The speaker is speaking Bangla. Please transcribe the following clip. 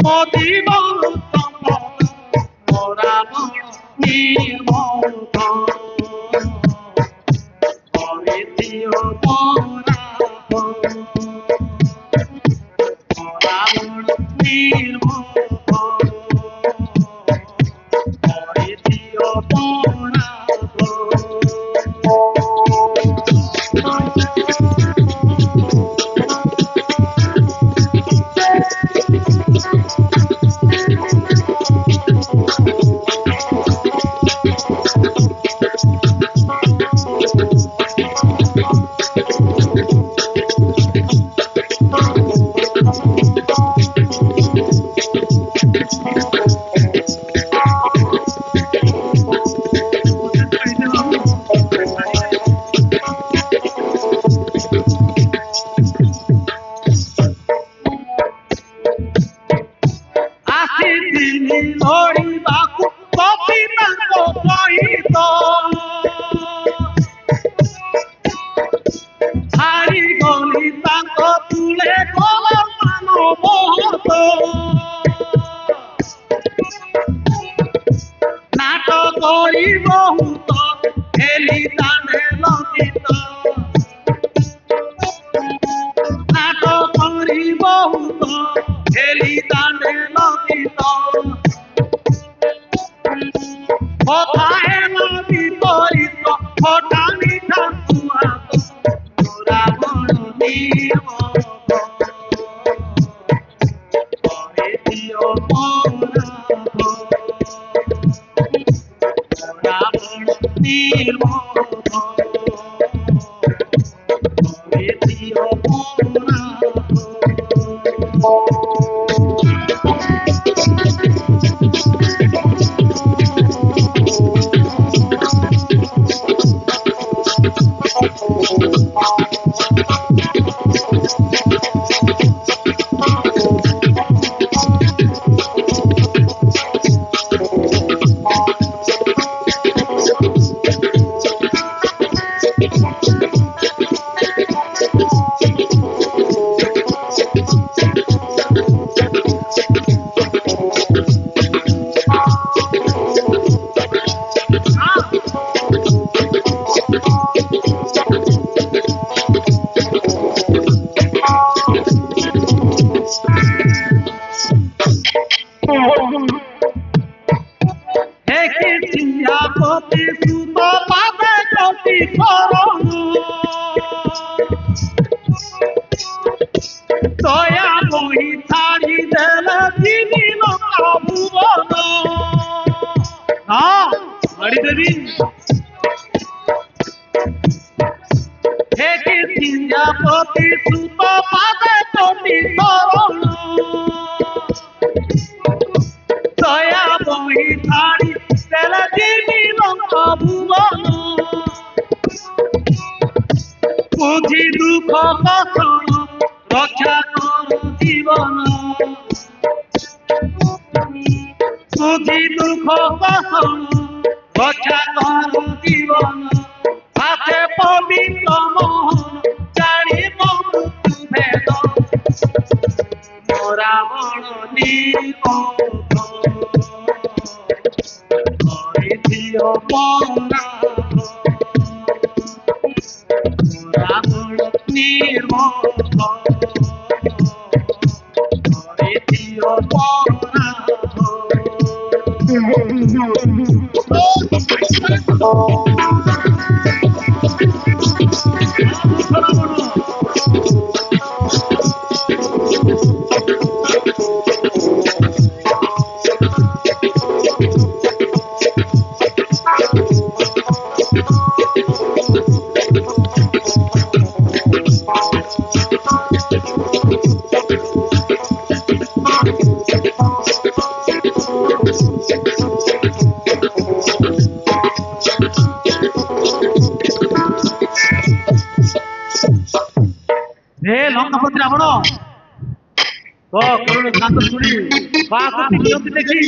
মদিবন মোরা বড় নির্মল করে দিও মোরা বড় নির্মল করে দিও মোরা লড়িବାକୁ କବି ତାଙ୍କ ସହିତ ହାରିଗଲି ତାଙ୍କ ତୁଳେ ଗଲା ମାନବତ ନାଟ କରି ବହୁତ ହେଲି ତାନେ ଲଜିତ ନାଟ କରି ବହୁତ ହେଲି ତାନେ ଲଜିତ কথা এলো বিপরীত ফটা মিঠা সুহাগ তোরা বড় নির্মল করে দিও মোরা তোরা বড় নির্মল করে দিও মোরা পতি সুত পাবে কতি করণ দয়া বহি ছাড়ি দেলে দিবি লঙ্কা ভুবন না ছাড়ি দেবি হে কৃষ্ণা পতি সুত পাবে কতি করণ দয়া বহি ছাড়ি দেলে দিবি লঙ্কা ভুবন বুঝি দুঃখ কখন রক্ষা কর জীবন বুঝি দুঃখ কখন রক্ষা কর জীবন হাতে পবিত্র মোহন জানিব মৃত্যু ভেদ মোরা বড় নির্মল করে দিও মোরা মোরা বড় নির্মল করে দিও মোরা লঙ্কাপতি রাবণ করুণ শান্ত শুনি দেখি